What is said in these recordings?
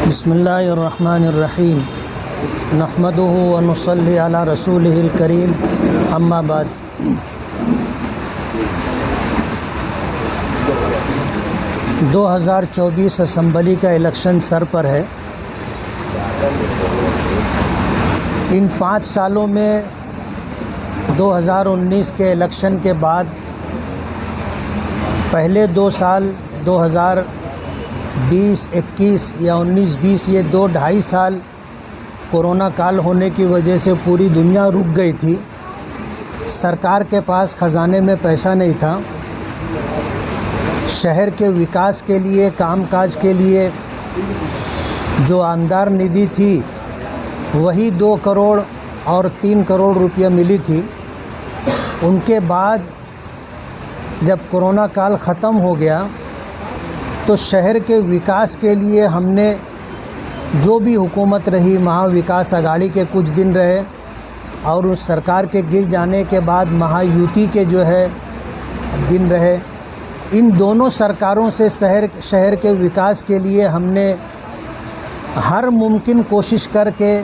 बिस्मिल्लाहिर्रहमानिर्रहीम नहमदुहु व नुसल्ली अला रसूलिहिल करीम अम्मा बाद। दो 2024 असम्बली का इलेक्शन सर पर है। इन 5 सालों में 2019 के इलेक्शन के बाद पहले 2 साल 2020-21 या 19-20 ये 2-2.5 साल कोरोना काल होने की वजह से पूरी दुनिया रुक गई थी। सरकार के पास ख़जाने में पैसा नहीं था। शहर के विकास के लिए, कामकाज के लिए जो आमदार निधि थी वही 2 करोड़ और 3 करोड़ रुपया मिली थी। उनके बाद जब कोरोना काल ख़त्म हो गया तो शहर के विकास के लिए हमने जो भी हुकूमत रही, महाविकास आघाड़ी के कुछ दिन रहे और उस सरकार के गिर जाने के बाद महायुति के जो है दिन रहे। इन दोनों सरकारों से शहर के विकास के लिए हमने हर मुमकिन कोशिश करके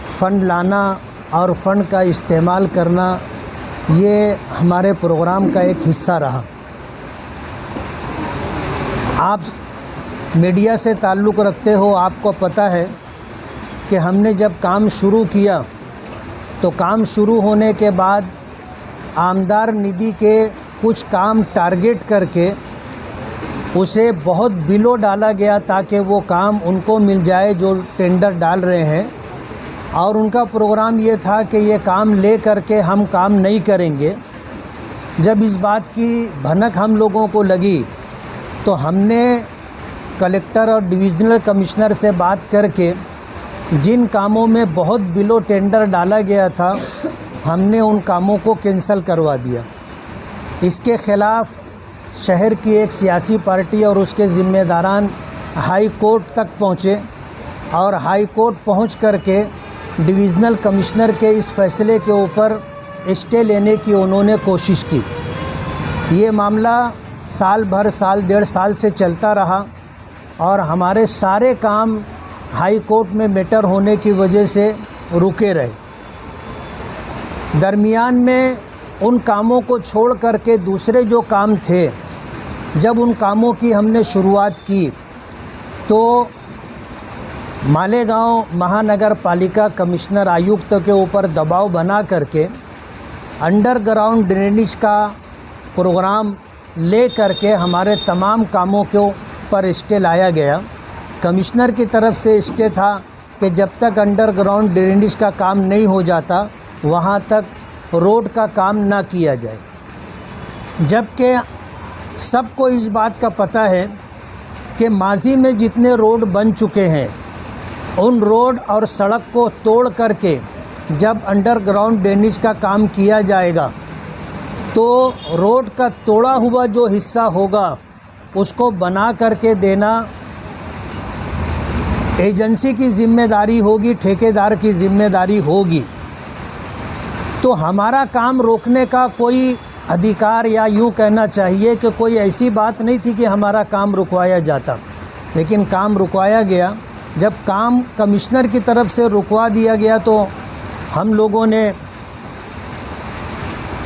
फ़ंड लाना और फ़ंड का इस्तेमाल करना, ये हमारे प्रोग्राम का एक हिस्सा रहा। आप मीडिया से ताल्लुक़ रखते हो, आपको पता है कि हमने जब काम शुरू किया तो काम शुरू होने के बाद आमदार निधि के कुछ काम टारगेट करके उसे बहुत बिलो डाला गया ताकि वो काम उनको मिल जाए जो टेंडर डाल रहे हैं। और उनका प्रोग्राम ये था कि ये काम ले करके हम काम नहीं करेंगे। जब इस बात की भनक हम लोगों को लगी तो हमने कलेक्टर और डिविज़नल कमिश्नर से बात करके जिन कामों में बहुत बिलो टेंडर डाला गया था हमने उन कामों को कैंसिल करवा दिया। इसके ख़िलाफ़ शहर की एक सियासी पार्टी और उसके ज़िम्मेदारान हाई कोर्ट तक पहुँचे और हाई कोर्ट पहुँच करके डिविज़नल कमिश्नर के इस फैसले के ऊपर स्टे लेने की उन्होंने कोशिश की। ये मामला साल भर, साल 1.5 साल से चलता रहा और हमारे सारे काम हाई कोर्ट में मैटर होने की वजह से रुके रहे। दरमियान में उन कामों को छोड़ करके दूसरे जो काम थे, जब उन कामों की हमने शुरुआत की तो मालेगांव महानगर पालिका कमिश्नर आयुक्त के ऊपर दबाव बना करके अंडरग्राउंड ड्रेनेज का प्रोग्राम ले करके हमारे तमाम कामों के पर स्टे लाया गया। कमिश्नर की तरफ से स्टे था कि जब तक अंडरग्राउंड ड्रेनेज का काम नहीं हो जाता वहाँ तक रोड का काम ना किया जाए। जबकि सबको इस बात का पता है कि माजी में जितने रोड बन चुके हैं उन रोड और सड़क को तोड़ करके जब अंडरग्राउंड ड्रेनेज का काम किया जाएगा तो रोड का तोड़ा हुआ जो हिस्सा होगा उसको बना करके देना एजेंसी की ज़िम्मेदारी होगी, ठेकेदार की ज़िम्मेदारी होगी। तो हमारा काम रोकने का कोई अधिकार या यूँ कहना चाहिए कि कोई ऐसी बात नहीं थी कि हमारा काम रुकवाया जाता, लेकिन काम रुकवाया गया। जब काम कमिश्नर की तरफ से रुकवा दिया गया तो हम लोगों ने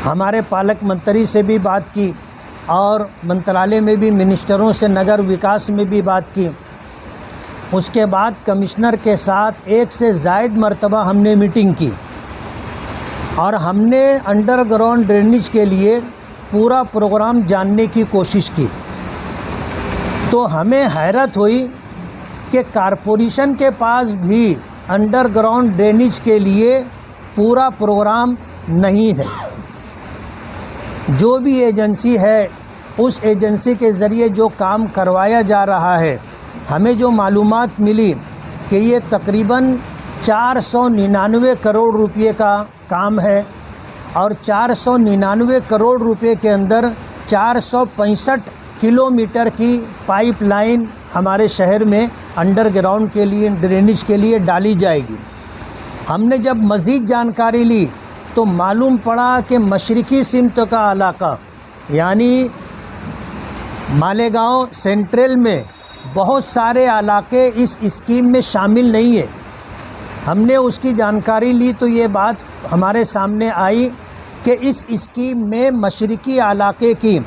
हमारे पालक मंत्री से भी बात की और मंत्रालय में भी मिनिस्टरों से, नगर विकास में भी बात की। उसके बाद कमिश्नर के साथ 1 से ज़ायद मरतबा हमने मीटिंग की और हमने अंडरग्राउंड ड्रेनेज के लिए पूरा प्रोग्राम जानने की कोशिश की। तो हमें हैरत हुई कि कारपोरेशन के पास भी अंडरग्राउंड ड्रेनेज के लिए पूरा प्रोग्राम नहीं है। जो भी एजेंसी है उस एजेंसी के ज़रिए जो काम करवाया जा रहा है, हमें जो मालूमात मिली कि ये तकरीबन 499 करोड़ रुपए का काम है और 499 करोड़ रुपए के अंदर 465 किलोमीटर की पाइपलाइन हमारे शहर में अंडरग्राउंड के लिए, ड्रेनेज के लिए डाली जाएगी। हमने जब मज़ीद जानकारी ली तो मालूम पड़ा कि मशरिकी सिमत का इलाका यानी मालेगांव सेंट्रल में बहुत सारे इलाके इस स्कीम में शामिल नहीं है। हमने उसकी जानकारी ली तो ये बात हमारे सामने आई कि इस स्कीम में मशरिकी इलाके की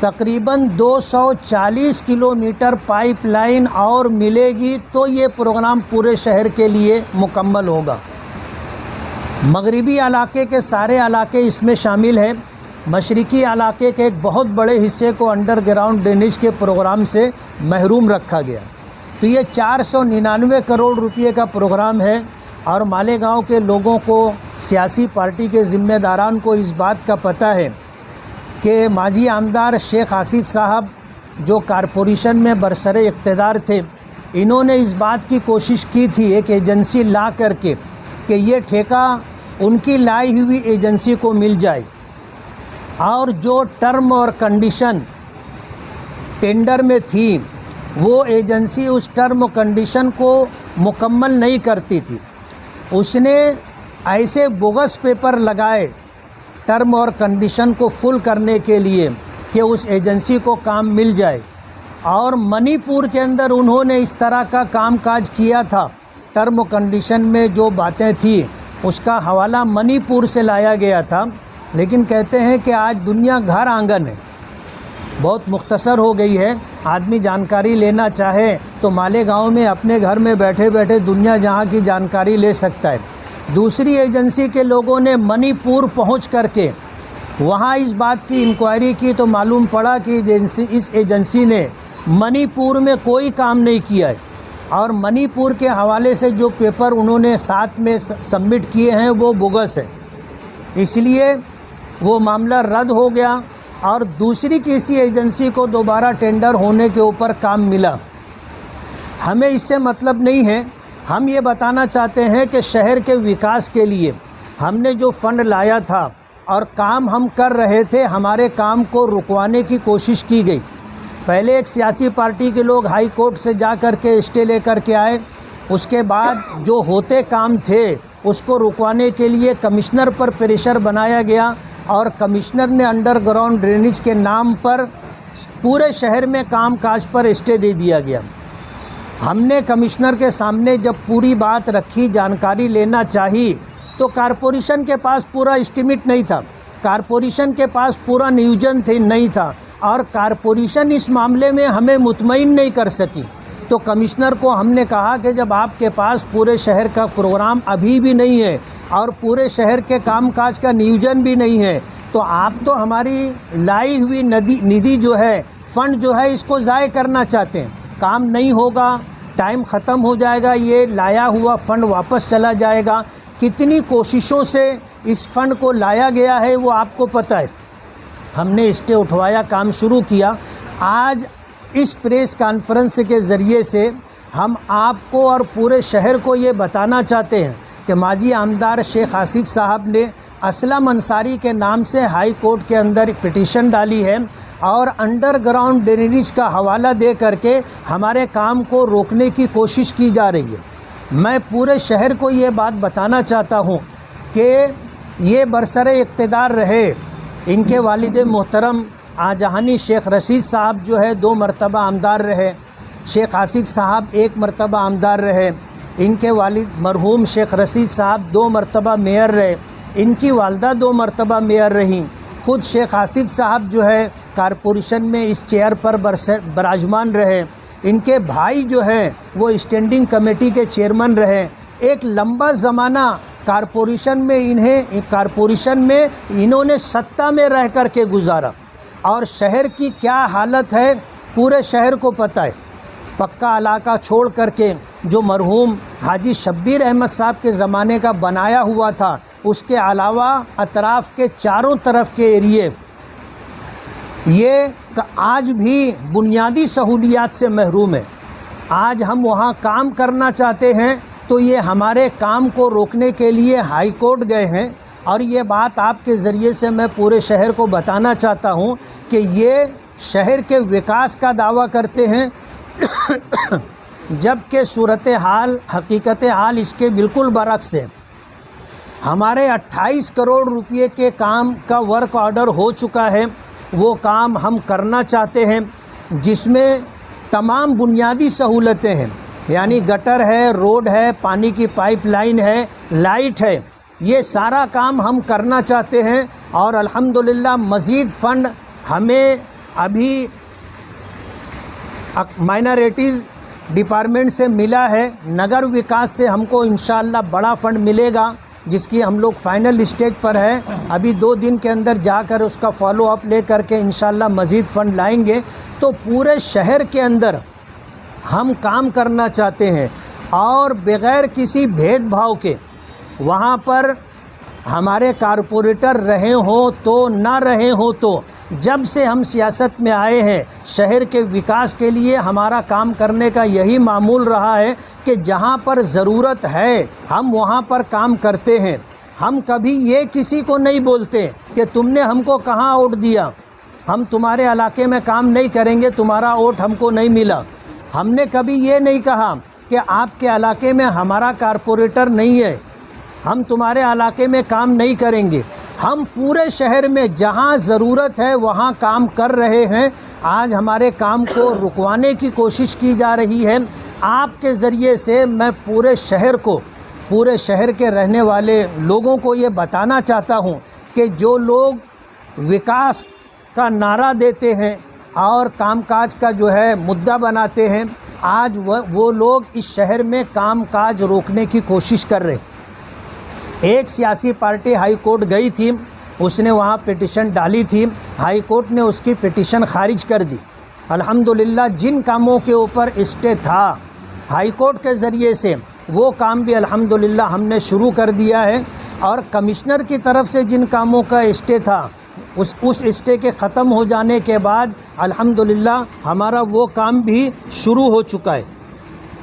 तकरीबन 240 किलोमीटर पाइपलाइन और मिलेगी तो ये प्रोग्राम पूरे शहर के लिए मुकम्मल होगा। मगरिबी इलाके के सारे इलाके इसमें शामिल हैं। मशरिकी इलाके के एक बहुत बड़े हिस्से को अंडरग्राउंड ड्रेनेज के प्रोग्राम से महरूम रखा गया। तो ये 499 करोड़ रुपए का प्रोग्राम है और मालेगांव के लोगों को, सियासी पार्टी के ज़िम्मेदारान को इस बात का पता है कि माजी आमदार शेख आसिफ साहब जो कारपोरेशन में बरसरे इक़्तिदार थे, इन्होंने इस बात की कोशिश की थी एक एजेंसी ला करके कि ये ठेका उनकी लाई हुई एजेंसी को मिल जाए और जो टर्म और कंडीशन टेंडर में थी वो एजेंसी उस टर्म और कंडीशन को मुकम्मल नहीं करती थी। उसने ऐसे बोगस पेपर लगाए टर्म और कंडीशन को फुल करने के लिए कि उस एजेंसी को काम मिल जाए। और मणिपुर के अंदर उन्होंने इस तरह का कामकाज किया था। टर्म कंडीशन में जो बातें थी उसका हवाला मणिपुर से लाया गया था, लेकिन कहते हैं कि आज दुनिया घर आंगन है, बहुत मुख्तसर हो गई है। आदमी जानकारी लेना चाहे तो मालेगांव में अपने घर में बैठे बैठे दुनिया जहां की जानकारी ले सकता है। दूसरी एजेंसी के लोगों ने मणिपुर पहुंच करके वहां इस बात की इंक्वायरी की तो मालूम पड़ा कि इस एजेंसी ने मणिपुर में कोई काम नहीं किया है और मणिपुर के हवाले से जो पेपर उन्होंने साथ में सबमिट किए हैं वो बोगस है। इसलिए वो मामला रद्द हो गया और दूसरी किसी एजेंसी को दोबारा टेंडर होने के ऊपर काम मिला। हमें इससे मतलब नहीं है। हम ये बताना चाहते हैं कि शहर के विकास के लिए हमने जो फ़ंड लाया था और काम हम कर रहे थे, हमारे काम को रुकवाने की कोशिश की गई। पहले एक सियासी पार्टी के लोग हाई कोर्ट से जा कर के स्टे लेकर के आए। उसके बाद जो होते काम थे उसको रुकवाने के लिए कमिश्नर पर प्रेशर बनाया गया और कमिश्नर ने अंडरग्राउंड ड्रेनेज के नाम पर पूरे शहर में कामकाज पर स्टे दे दिया गया। हमने कमिश्नर के सामने जब पूरी बात रखी, जानकारी लेना चाहिए, तो कारपोरेशन के पास पूरा एस्टीमेट नहीं था, कारपोरेशन के पास पूरा नियोजन नहीं था और कारपोरेशन इस मामले में हमें मुतमईन नहीं कर सकी। तो कमिश्नर को हमने कहा कि जब आपके पास पूरे शहर का प्रोग्राम अभी भी नहीं है और पूरे शहर के कामकाज का नियोजन भी नहीं है, तो आप तो हमारी लाई हुई निधि जो है, फ़ंड जो है, इसको ज़ाय करना चाहते हैं। काम नहीं होगा, टाइम ख़त्म हो जाएगा, ये लाया हुआ फ़ंड वापस चला जाएगा। कितनी कोशिशों से इस फ़ंड को लाया गया है वो आपको पता है। हमने स्टे उठवाया, काम शुरू किया। आज इस प्रेस कॉन्फ्रेंस के ज़रिए से हम आपको और पूरे शहर को ये बताना चाहते हैं कि माजी आमदार शेख आसिफ साहब ने असलम अंसारी के नाम से हाई कोर्ट के अंदर पिटीशन डाली है और अंडरग्राउंड ड्रेनेज का हवाला दे करके हमारे काम को रोकने की कोशिश की जा रही है। मैं पूरे शहर को ये बात बताना चाहता हूँ कि ये बरसरे इक़्तिदार रहे, इनके वालिद मोहतरम आजहानी शेख रशीद साहब जो है 2 मरतबा आमदार रहे, शेख आसिफ साहब 1 मरतबा आमदार रहे, इनके वालिद मरहूम शेख रशीद साहब 2 मरतबा मेयर रहे, इनकी वालदा 2 मरतबा मेयर रहीं। ख़ुद शेख आसिफ साहब जो है कारपोरेशन में इस चेयर पर बराजमान रहे, इनके भाई जो हैं वो स्टैंडिंग कमेटी के चेयरमैन रहे। एक लंबा ज़माना कारपोरेशन में इन्होंने सत्ता में रह कर के गुजारा और शहर की क्या हालत है पूरे शहर को पता है। पक्का इलाका छोड़ करके जो मरहूम हाजी शब्बीर अहमद साहब के ज़माने का बनाया हुआ था, उसके अलावा अतराफ़ के चारों तरफ के एरिए ये आज भी बुनियादी सहूलियात से महरूम है। आज हम वहाँ काम करना चाहते हैं तो ये हमारे काम को रोकने के लिए हाई कोर्ट गए हैं और ये बात आपके ज़रिए से मैं पूरे शहर को बताना चाहता हूँ कि ये शहर के विकास का दावा करते हैं जबकि सूरत हाल, हकीकत हाल इसके बिल्कुल बरक्स है। हमारे 28 करोड़ रुपए के काम का वर्क ऑर्डर हो चुका है, वो काम हम करना चाहते हैं, जिसमें तमाम बुनियादी सहूलतें हैं, यानी गटर है, रोड है, पानी की पाइपलाइन है, लाइट है, ये सारा काम हम करना चाहते हैं। और अल्हम्दुलिल्लाह मज़ीद फ़ंड हमें अभी माइनॉरिटीज़ डिपार्टमेंट से मिला है, नगर विकास से हमको इंशाअल्लाह बड़ा फ़ंड मिलेगा, जिसकी हम लोग फाइनल स्टेज पर है। अभी 2 दिन के अंदर जाकर उसका फॉलो अप ले करके इंशाअल्लाह मज़ीद फ़ंड लाएंगे। तो पूरे शहर के अंदर हम काम करना चाहते हैं और बग़ैर किसी भेदभाव के वहाँ पर हमारे कारपोरेटर रहे हों तो ना रहे हों, तो जब से हम सियासत में आए हैं शहर के विकास के लिए हमारा काम करने का यही मामूल रहा है कि जहाँ पर ज़रूरत है हम वहाँ पर काम करते हैं। हम कभी ये किसी को नहीं बोलते कि तुमने हमको कहाँ वोट दिया, हम तुम्हारे इलाके में काम नहीं करेंगे, तुम्हारा वोट हमको नहीं मिला। हमने कभी ये नहीं कहा कि आपके इलाके में हमारा कारपोरेटर नहीं है, हम तुम्हारे इलाके में काम नहीं करेंगे। हम पूरे शहर में जहां ज़रूरत है वहां काम कर रहे हैं। आज हमारे काम को रुकवाने की कोशिश की जा रही है। आपके ज़रिए से मैं पूरे शहर को, पूरे शहर के रहने वाले लोगों को ये बताना चाहता हूं कि जो लोग विकास का नारा देते हैं और कामकाज का जो है मुद्दा बनाते हैं, आज वो लोग इस शहर में कामकाज रोकने की कोशिश कर रहे हैं। एक सियासी पार्टी हाई कोर्ट गई थी, उसने वहाँ पिटिशन डाली थी, हाई कोर्ट ने उसकी पिटिशन खारिज कर दी। अल्हम्दुलिल्लाह जिन कामों के ऊपर स्टे था हाई कोर्ट के ज़रिए से वो काम भी अल्हम्दुलिल्लाह हमने शुरू कर दिया है। और कमिश्नर की तरफ से जिन कामों का स्टे था उस स्टे के ख़त्म हो जाने के बाद अल्हम्दुलिल्लाह हमारा वो काम भी शुरू हो चुका है।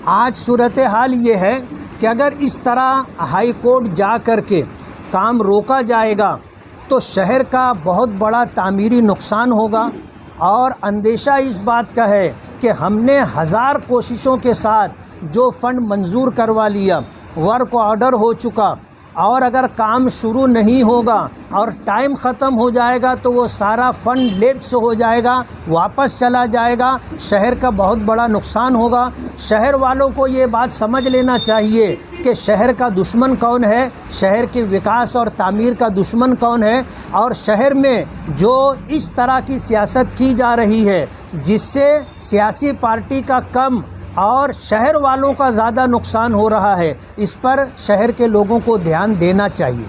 आज सूरत हाल ये है कि अगर इस तरह हाई कोर्ट जा कर के काम रोका जाएगा तो शहर का बहुत बड़ा तामीरी नुकसान होगा। और अंदेशा इस बात का है कि हमने 1000 कोशिशों के साथ जो फ़ंड मंजूर करवा लिया, वर्क ऑर्डर हो चुका, और अगर काम शुरू नहीं होगा और टाइम ख़त्म हो जाएगा तो वो सारा फ़ंड लेट से हो जाएगा, वापस चला जाएगा, शहर का बहुत बड़ा नुकसान होगा। शहर वालों को ये बात समझ लेना चाहिए कि शहर का दुश्मन कौन है, शहर के विकास और तामीर का दुश्मन कौन है। और शहर में जो इस तरह की सियासत की जा रही है जिससे सियासी पार्टी का कम और शहर वालों का ज़्यादा नुकसान हो रहा है, इस पर शहर के लोगों को ध्यान देना चाहिए।